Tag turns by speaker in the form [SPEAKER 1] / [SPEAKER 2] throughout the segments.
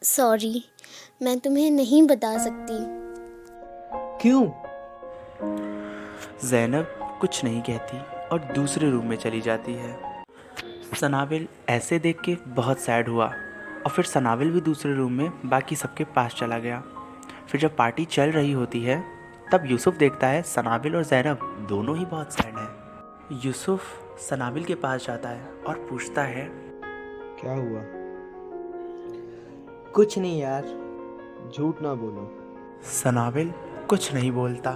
[SPEAKER 1] Sorry, मैं तुम्हें नहीं बता सकती।
[SPEAKER 2] क्यों?
[SPEAKER 3] ज़ैनब कुछ नहीं कहती और दूसरे रूम में चली जाती है। सनाविल ऐसे देख के बहुत सैड हुआ और फिर सनाविल भी दूसरे रूम में बाकी सबके पास चला गया। फिर जब पार्टी चल रही होती है तब यूसुफ देखता है सनाविल और ज़ैनब दोनों ही बहुत सैड हैं। यूसुफ सनाविल के पास जाता है और पूछता है,
[SPEAKER 4] क्या हुआ?
[SPEAKER 2] कुछ नहीं यार।
[SPEAKER 4] झूठ ना बोलो।
[SPEAKER 3] सनाविल कुछ नहीं बोलता।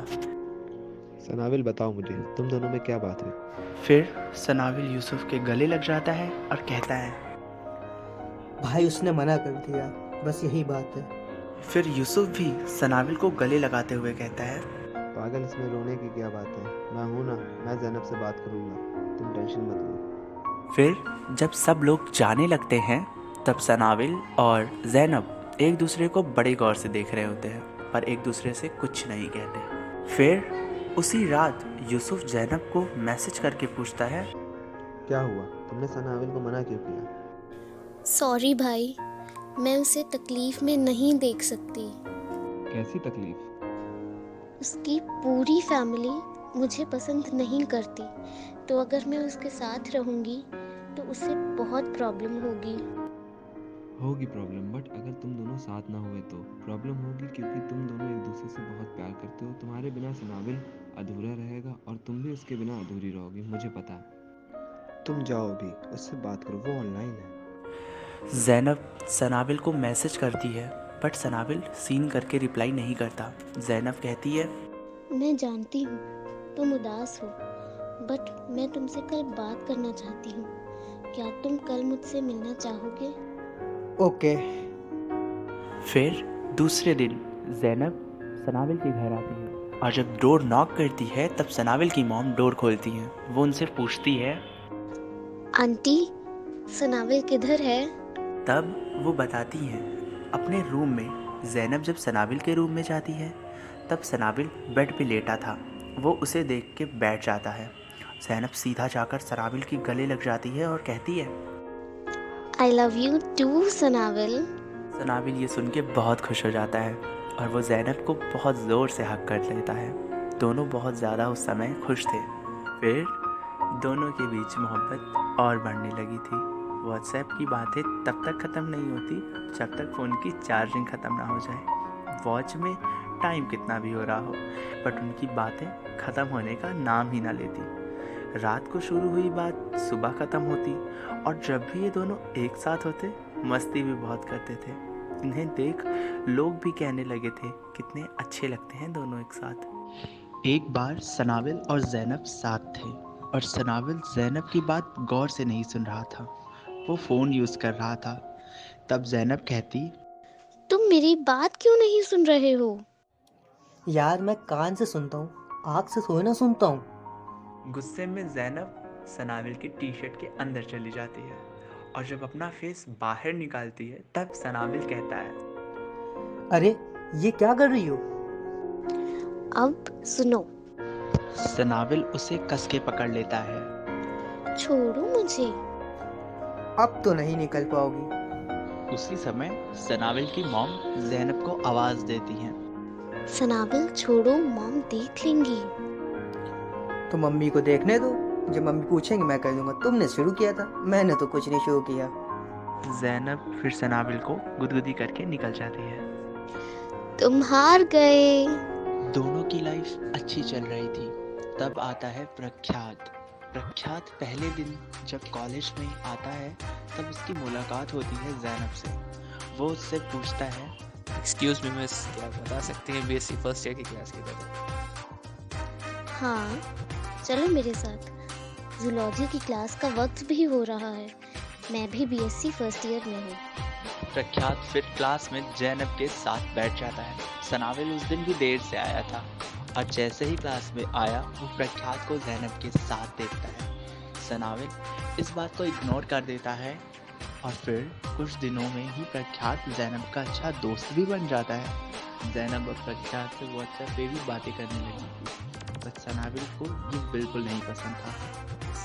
[SPEAKER 4] सनाविल बताओ मुझे, तुम दोनों में क्या बात है?
[SPEAKER 3] फिर सनाविल यूसुफ के गले लग जाता है और कहता है,
[SPEAKER 2] भाई उसने मना कर दिया, बस यही बात है।
[SPEAKER 3] फिर यूसुफ भी सनाविल को गले लगाते हुए कहता है,
[SPEAKER 4] पागल, इसमें रोने की क्या बात है? मैं हूं ना, मैं ज़ैनब से बात करूंगा, तुम टेंशन मत लो।
[SPEAKER 3] फिर जब सब लोग जाने लगते हैं तब सनाविल और ज़ैनब एक दूसरे को बड़े गौर से देख रहे होते हैं पर एक दूसरे से कुछ नहीं कहते। फिर उसी रात यूसुफ ज़ैनब को मैसेज करके पूछता है,
[SPEAKER 4] क्या हुआ? तुमने सनाविल को मना क्यों किया?
[SPEAKER 1] सॉरी भाई, मैं उसे तकलीफ में नहीं देख सकती।
[SPEAKER 4] कैसी तकलीफ?
[SPEAKER 1] उसकी पूरी फैमिली मुझे पसंद नहीं करती, तो अगर मैं उसके साथ रहूंगी तो उसे बहुत प्रॉब्लम होगी।
[SPEAKER 4] होगी प्रॉब्लम, बट अगर तुम दोनों साथ ना हुए तो प्रॉब्लम होगी, क्योंकि तुम दोनों एक दूसरे से बहुत प्यार करते हो। तुम्हारे बिना सनाविल अधूरा रहेगा और तुम भी उसके बिना अधूरी रहोगी, मुझे पता है। तुम जाओ भी, उससे बात करो, वो ऑनलाइन है।
[SPEAKER 3] ज़ैनब सनाविल को मैसेज करती है बट सनाविल सीन करके रिप्लाई नहीं करता। ज़ैनब कहती है,
[SPEAKER 1] मैं जानती हूँ तुम उदास हो, बट मैं तुमसे कल बात करना चाहती हूँ। क्या तुम कल मुझसे मिलना चाहोगे?
[SPEAKER 2] ओके।
[SPEAKER 3] फिर दूसरे दिन ज़ैनब सनाविल के घर आती है और जब डोर नॉक करती है तब सनाविल की मॉम डोर खोलती है। वो उनसे पूछती है,
[SPEAKER 1] आंटी, सनाविल किधर है?
[SPEAKER 3] तब वो बताती हैं अपने रूम में। ज़ैनब जब सनाविल के रूम में जाती है तब सनाविल बेड पे लेटा था। वो उसे देख के बैठ जाता है। ज़ैनब सीधा जाकर सनाविल की गले लग जाती है और कहती है,
[SPEAKER 1] आई लव यू टू सनाविल।
[SPEAKER 3] सनाविल ये सुन के बहुत खुश हो जाता है और वो ज़ैनब को बहुत ज़ोर से हक कर लेता है। दोनों बहुत ज़्यादा उस समय खुश थे। फिर दोनों के बीच मोहब्बत और बढ़ने लगी थी। व्हाट्सएप की बातें तब तक ख़त्म नहीं होती जब तक फ़ोन की चार्जिंग ख़त्म ना हो जाए। वॉच में टाइम कितना भी हो रहा हो, बट उनकी बातें ख़त्म होने का नाम ही ना लेती। रात को शुरू हुई बात सुबह ख़त्म होती और जब भी ये दोनों एक साथ होते मस्ती भी बहुत करते थे। इन्हें देख लोग भी कहने लगे थे कितने अच्छे लगते हैं दोनों एक साथ। एक बार सनाविल और ज़ैनब साथ थे और सनाविल ज़ैनब की बात गौर से नहीं सुन रहा था। वो फ़ोन यूज़ कर रहा था। तब ज़ैनब कहती,
[SPEAKER 1] तुम मेरी बात क्यों नहीं सुन रहे हो?
[SPEAKER 2] यार मैं कान से सुनता हूँ, आँख से थोड़ी ना सुनता हूँ।
[SPEAKER 3] गुस्से में ज़ैनब सनाविल की टी शर्ट के अंदर चली जाती है और जब अपना फेस बाहर निकालती है तब सनाविल कहता है,
[SPEAKER 2] अरे ये क्या कर रही हो?
[SPEAKER 1] अब सुनो।
[SPEAKER 3] सनाविल उसे कस के पकड़ लेता है।
[SPEAKER 1] छोड़ो मुझे।
[SPEAKER 2] अब तो नहीं निकल पाओगी।
[SPEAKER 3] उसी समय सनाविल की मॉम ज़ैनब को आवाज़ देती है,
[SPEAKER 1] सनाविल छोड़ो, मॉम देख लेंगी।
[SPEAKER 2] तो मम्मी को देखने दो, जब मम्मी पूछेंगे मैं कह दूंगा तुमने शुरू किया था, मैंने तो कुछ नहीं शुरू किया।
[SPEAKER 3] ज़ैनब फिर सनाविल को गुदगुदी करके निकल जाती है।
[SPEAKER 1] तुम हार गए।
[SPEAKER 3] दोनों की लाइफ अच्छी चल रही थी। तब आता है प्रख्यात। प्रख्यात पहले दिन जब कॉलेज में आता है तब उसकी मुलाकात होती है ज़ैनब से। वो उससे पूछता है,
[SPEAKER 5] एक्सक्यूज मी मिस, क्या आप बता सकते हैं बीएससी फर्स्ट ईयर की क्लास की तरह?
[SPEAKER 1] हाँ, चलो मेरे साथ। जूलॉजी की क्लास का वक्त भी हो रहा है। मैं भी बीएससी फर्स्ट ईयर में हूँ।
[SPEAKER 3] प्रख्यात फिर क्लास में ज़ैनब के साथ बैठ जाता है। सनाविल उस दिन भी देर से आया था और जैसे ही क्लास में आया वो प्रख्यात को ज़ैनब के साथ देखता है। सनाविल इस बात को इग्नोर कर देता है और फिर कुछ दिनों में ही प्रख्यात ज़ैनब का अच्छा दोस्त भी बन जाता है। ज़ैनब और प्रख्यात से व्हाट्सएप पे भी बातें करने लगी थी, बट सनाविल को ये बिल्कुल नहीं पसंद था।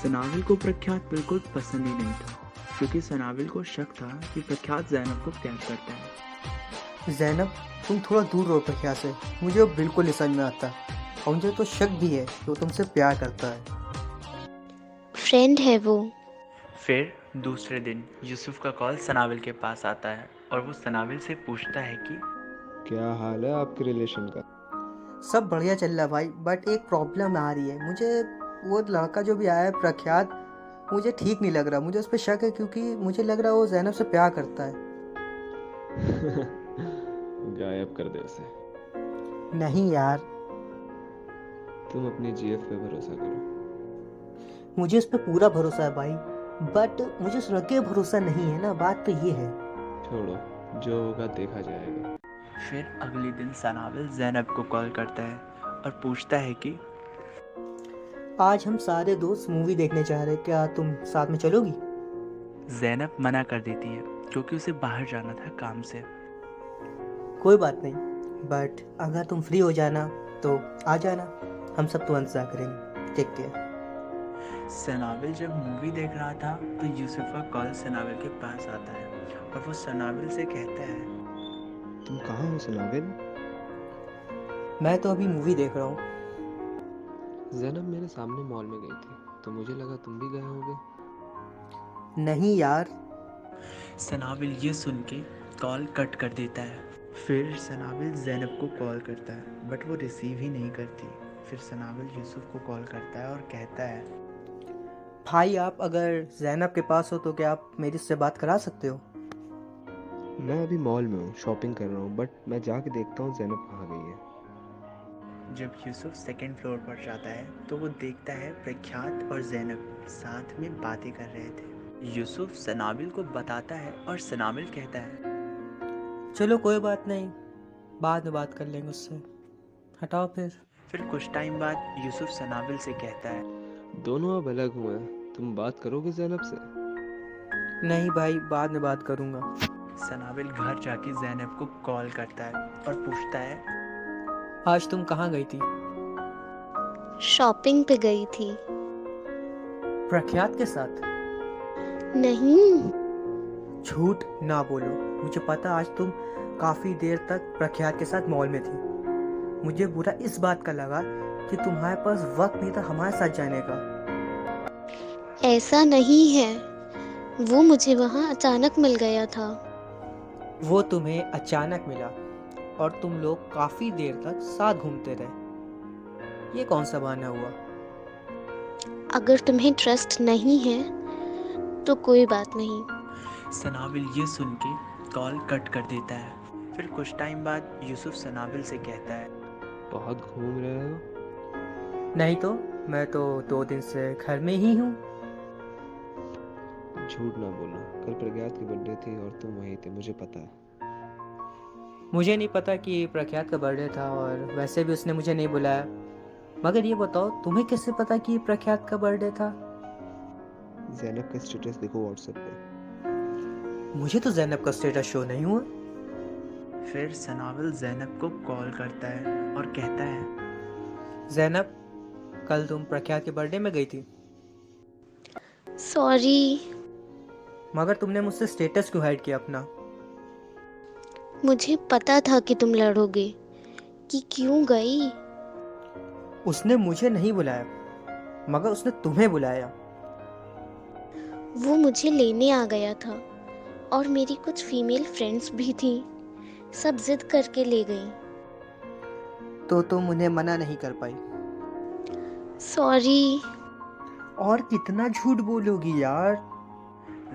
[SPEAKER 3] सनाविल को प्रख्यात बिल्कुल पसंद ही नहीं था। क्योंकि सनाबिल को शक था कि प्रख्यात जैनब को प्यार करता है।
[SPEAKER 2] ज़ैनब, तुम थोड़ा दूर रहो प्रख्यात से, मुझे वो बिल्कुल नहीं समझ में आता। और मुझे तो शक भी है कि वो तुमसे प्यार करता है।
[SPEAKER 1] फ्रेंड है वो।
[SPEAKER 3] फिर दूसरे दिन यूसुफ का कॉल सनाबिल के पास आता है और वो सनाबिल से पूछता है कि
[SPEAKER 4] क्या हाल है आपके रिलेशन का?
[SPEAKER 2] सब बढ़िया चल रहा है भाई, बट एक प्रॉब्लम आ रही है। मुझे वो लड़का जो भी आया है प्रख्यात, मुझे ठीक नहीं लग रहा। मुझे उस पर शक है क्योंकि मुझे लग रहा है वो ज़ैनब से प्यार करता है।
[SPEAKER 4] गायब कर दे उसे।
[SPEAKER 2] नहीं यार,
[SPEAKER 4] तुम अपनी जीएफ पे भरोसा करो।
[SPEAKER 2] मुझे उस पर पूरा भरोसा है भाई, बट मुझे उस लड़के पे भरोसा नहीं है ना, बात तो ये है।
[SPEAKER 4] छोड़ो, जो होगा देखा जाएगा।
[SPEAKER 3] फिर अगले दिन सनाबिल जैनब को कॉल करता है और पूछता है कि
[SPEAKER 2] आज हम सारे दोस्त मूवी देखने चाह रहे हैं, क्या तुम साथ में चलोगी?
[SPEAKER 3] जैनब मना कर देती है क्योंकि उसे बाहर जाना था काम से।
[SPEAKER 2] कोई बात नहीं, बट अगर तुम फ्री हो जाना तो आ जाना, हम सब तो इंतजार करेंगे। Take care.
[SPEAKER 3] सनाबिल जब मूवी देख रहा था तो यूसुफ का कॉल सनाबिल के पास आता है और वो सनाबिल से कहता है,
[SPEAKER 4] तुम कहाँ हो सनाबिल?
[SPEAKER 2] मैं तो अभी मूवी देख रहा हूँ।
[SPEAKER 4] जैनब मेरे सामने मॉल में गई थी तो मुझे लगा तुम भी गए होगे।
[SPEAKER 2] नहीं यार।
[SPEAKER 3] सनाबिल ये सुन के कॉल कट कर देता है। फिर सनाबिल जैनब को कॉल करता है बट वो रिसीव ही नहीं करती। फिर सनाबिल यूसुफ को कॉल करता है और कहता है,
[SPEAKER 2] भाई आप अगर ज़ैनब के पास हो तो क्या आप मेरी उससे बात करा सकते हो?
[SPEAKER 4] मैं अभी मॉल में हूँ, शॉपिंग कर रहा हूँ, बट मैं जाके देखता हूँ जैनब कहाँ गई है।
[SPEAKER 3] जब यूसुफ सेकंड फ्लोर पर जाता है तो वो देखता है प्रख्यात और जैनब साथ में बातें कर रहे थे। यूसुफ सनाबिल को बताता है और सनाबिल कहता है,
[SPEAKER 2] चलो कोई बात नहीं, बाद में बात कर लेंगे उससे, हटाओ फिर।
[SPEAKER 3] फिर कुछ टाइम बाद यूसुफ सनाबिल से कहता है,
[SPEAKER 4] दोनों अब अलग हुए हैं, तुम बात करोगे जैनब से?
[SPEAKER 2] नहीं भाई, बाद में बात करूँगा।
[SPEAKER 3] सनाबिल घर जाके जैनब को कॉल करता है और पूछता है,
[SPEAKER 2] आज तुम कहाँ गई थी?
[SPEAKER 1] शॉपिंग पे गई थी।
[SPEAKER 2] प्रख्यात के साथ?
[SPEAKER 1] नहीं।
[SPEAKER 2] झूठ ना बोलो, मुझे पता आज तुम काफ़ी देर तक प्रख्यात के साथ मॉल में थी। मुझे बुरा इस बात का लगा कि तुम्हारे पास वक्त नहीं था हमारे साथ जाने का।
[SPEAKER 1] ऐसा नहीं है, वो मुझे वहाँ अचानक मिल गया था।
[SPEAKER 2] वो तुम्हें अचानक मिला और तुम लोग काफ़ी देर तक साथ घूमते रहे। ये कौन सा बहाना हुआ?
[SPEAKER 1] अगर तुम्हें ट्रस्ट नहीं है तो कोई बात नहीं।
[SPEAKER 3] सनाबिल ये सुन के कॉल कट कर देता है। फिर कुछ टाइम बाद यूसुफ सनाबिल से कहता है,
[SPEAKER 4] बहुत घूम रहे हो?
[SPEAKER 2] नहीं तो, मैं तो 2 दिन से घर में ही हूँ।
[SPEAKER 4] झूठ ना बोलो, कल प्रज्ञात की बर्थडे थी और तुम वहीं थे, मुझे पता है।
[SPEAKER 2] मुझे नहीं पता कि प्रख्यात का बर्थडे था और वैसे भी उसने मुझे नहीं बुलाया। मगर ये बताओ, तुम्हें कैसे पता कि प्रख्यात का बर्थडे था?
[SPEAKER 4] जैनब का स्टेटस देखो व्हाट्सएप पे।
[SPEAKER 2] मुझे तो ज़ैनब का स्टेटस शो नहीं हुआ।
[SPEAKER 3] फिर सनाबिल जैनब को कॉल करता है और कहता है,
[SPEAKER 2] ज़ैनब, कल तुम प्रख्यात के बर्थडे में गई थी,
[SPEAKER 1] सॉरी।
[SPEAKER 2] मगर तुमने मुझसे स्टेटस क्यों हाइड किया अपना?
[SPEAKER 1] मुझे पता था कि तुम लड़ोगे, कि क्यों गई।
[SPEAKER 2] उसने मुझे नहीं बुलाया, मगर उसने तुम्हें बुलाया।
[SPEAKER 1] वो मुझे लेने आ गया था और मेरी कुछ फीमेल फ्रेंड्स भी थी, सब जिद करके ले गई।
[SPEAKER 2] तो तुम उन्हें मना नहीं कर पाई।
[SPEAKER 1] सॉरी।
[SPEAKER 2] और कितना झूठ बोलोगी यार?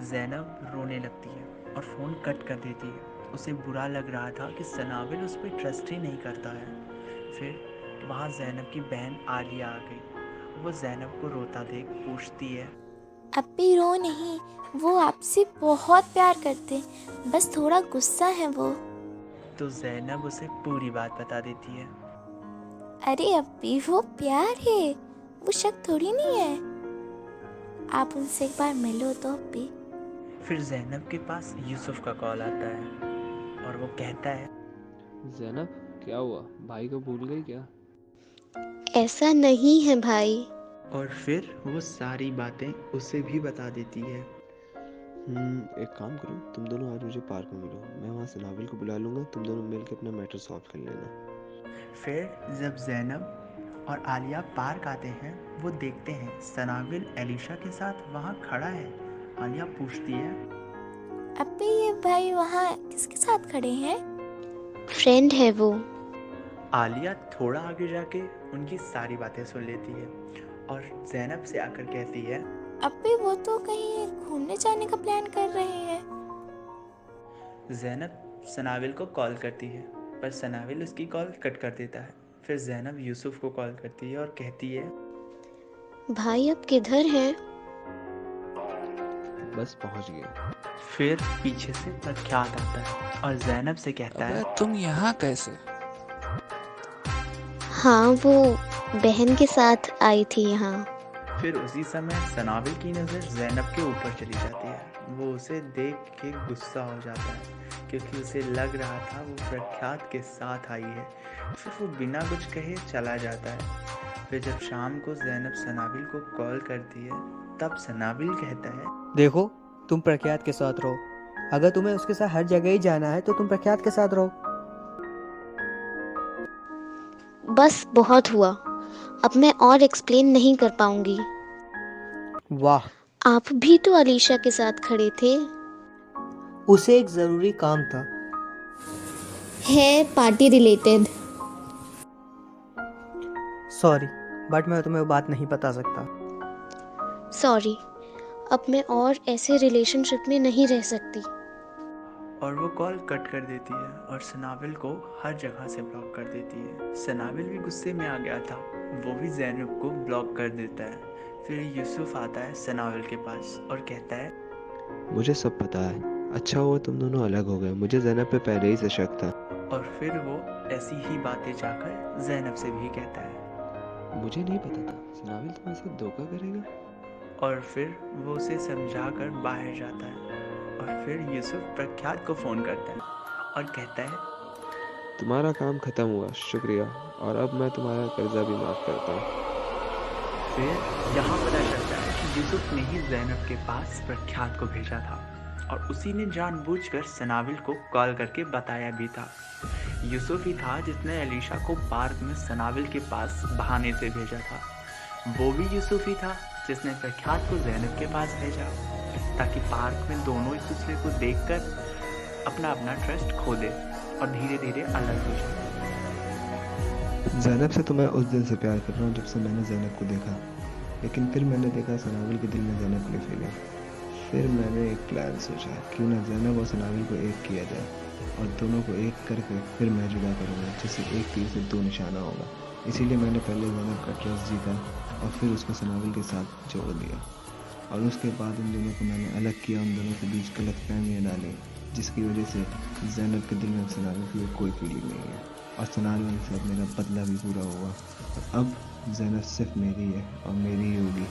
[SPEAKER 3] जैनब रोने लगती है और फ़ोन कट कर देती है। उसे बुरा लग रहा था कि सनाबिल उस पर ट्रस्ट ही नहीं करता है। फिर वहाँ जैनब की बहन आलिया आ गई। वो जैनब को रोता देख पूछती है,
[SPEAKER 6] अप्पी रो नहीं, वो आपसे बहुत प्यार करते, बस थोड़ा गुस्सा है वो।
[SPEAKER 3] तो जैनब उसे पूरी बात बता देती है।
[SPEAKER 6] अरे अप्पी, वो प्यार है, वो शक थोड़ी नहीं है। आप उनसे एक बार मिलो तो अप्पी।
[SPEAKER 3] फिर जैनब के पास यूसुफ का कॉल आता है और वो कहता है,
[SPEAKER 4] जैनब क्या हुआ, भाई को भूल गई क्या?
[SPEAKER 1] ऐसा नहीं है भाई।
[SPEAKER 3] और फिर वो सारी बातें उसे भी बता देती है।
[SPEAKER 4] एक काम करो, तुम दोनों आज मुझे पार्क में मिलो। मैं वहाँ से नाविल को बुला लूँगा, तुम दोनों मिल के अपना मैटर सॉल्व कर लेना।
[SPEAKER 3] फिर जब जैनब और आलिया पार्क आते हैं, वो देखते हैं सनाविल एलिशा के साथ वहाँ खड़ा है। आलिया पूछती है,
[SPEAKER 6] अबे ये भाई वहाँ किसके साथ खड़े हैं?
[SPEAKER 1] फ्रेंड है वो।
[SPEAKER 3] आलिया थोड़ा आगे जाके उनकी सारी बातें सुन लेती है और जैनब से आकर कहती है,
[SPEAKER 6] अबे वो तो कहीं घूमने जाने का प्लान कर रहे हैं।
[SPEAKER 3] जैनब सनाविल को कॉल करती है, पर सनाविल उसकी कॉल कट कर देता है। फिर जैनब यूसुफ को कॉल करती है और कहती है,
[SPEAKER 1] भाई अब किधर हैं?
[SPEAKER 4] बस पहुँच गए।
[SPEAKER 3] फिर पीछे से प्रख्यात आता है और जैनब से कहता है,
[SPEAKER 5] अबे तुम यहाँ कैसे?
[SPEAKER 1] हाँ, वो बहन के साथ आई थी यहाँ।
[SPEAKER 3] फिर उसी समय सनाविल की नज़र जैनब के ऊपर चली जाती है। वो उसे देख के गुस्सा हो जाता है क्योंकि उसे लग रहा था वो प्रख्यात के साथ आई है। फिर वो बिना कुछ कहे चला जाता है। फिर जब शाम को जैनब सनाविल को कॉल करती है, तब सनाविल कहता है,
[SPEAKER 2] देखो, तुम प्रख्यात के साथ रहो। अगर तुम्हें उसके साथ हर जगह ही जाना है तो तुम प्रख्यात के साथ रहो।
[SPEAKER 1] बस बहुत हुआ, अब मैं और एक्सप्लेन नहीं कर पाऊंगी।
[SPEAKER 2] वाह,
[SPEAKER 1] आप भी तो अलीशा के साथ खड़े थे।
[SPEAKER 2] उसे एक ज़रूरी काम था।
[SPEAKER 1] है पार्टी रिलेटेड।
[SPEAKER 2] सॉरी, बट मैं तुम्हें वो बात नहीं बता सकता।
[SPEAKER 1] सॉरी, अब मैं और ऐसे रिलेशनशिप में नहीं रह सकती।
[SPEAKER 3] और वो कॉल कट कर देती है और सनाविल को हर जगह से ब्लॉक कर देती है। सनाविल भी गुस्से में आ गया था, वो भी जैनब को ब्लॉक कर देता है। फिर यूसुफ आता है सनाविल के पास और कहता है,
[SPEAKER 4] मुझे सब पता है। अच्छा हुआ तुम दोनों अलग हो गए, मुझे जैनब पे पहले ही से शक था।
[SPEAKER 3] और फिर वो ऐसी ही बातें जाकर जैनब से भी कहता है।
[SPEAKER 4] मुझे नहीं पता था सनाविल तुम्हारे साथ धोखा करेगा।
[SPEAKER 3] और फिर वो उसे समझाकर बाहर जाता है। और फिर यूसुफ प्रख्यात को फ़ोन करता है और कहता है,
[SPEAKER 4] तुम्हारा काम खत्म हुआ, शुक्रिया, और अब मैं तुम्हारा कर्जा भी माफ़ करता हूँ।
[SPEAKER 3] फिर यहाँ पता चलता है कि यूसुफ ने ही जैनब के पास प्रख्यात को भेजा था और उसी ने जानबूझकर सनाविल को कॉल करके बताया भी था। यूसुफ ही था जिसने एलिशा को पार्क में सनाविल के पास बहाने से भेजा था। वो भी यूसुफ ही था जिसने प्रख्यात को जैनब के पास भेजा ताकि पार्क में दोनों एक दूसरे को देखकर अपना अपना ट्रस्ट खो दे और धीरे धीरे अलग हो जाए।
[SPEAKER 4] जैनब से तो मैं उस दिन से प्यार कर रहा हूँ जब से मैंने जैनब को देखा, लेकिन फिर मैंने देखा सनाविल के दिल में जैनब की फीलिंग। फिर मैंने एक प्लान सोचा, क्यों ना जैनब और सनाविल को एक किया जाए और दोनों को एक करके फिर मैं जुदा करूँगा, जिससे एक तीर से दो निशाना होगा। इसीलिए मैंने पहले जैनब का ट्रस्ट जीता और फिर उसको सनाविल के साथ जोड़ दिया, और उसके बाद उन दोनों को मैंने अलग किया, उन दोनों के बीच गलतफहमियाँ डाली, जिसकी वजह से जैनब के दिल में सनाविल की कोई फीलिंग नहीं है और सनाविल के साथ मेरा बदला भी पूरा हुआ। और अब जैनब सिर्फ मेरी है और मेरी ही होगी।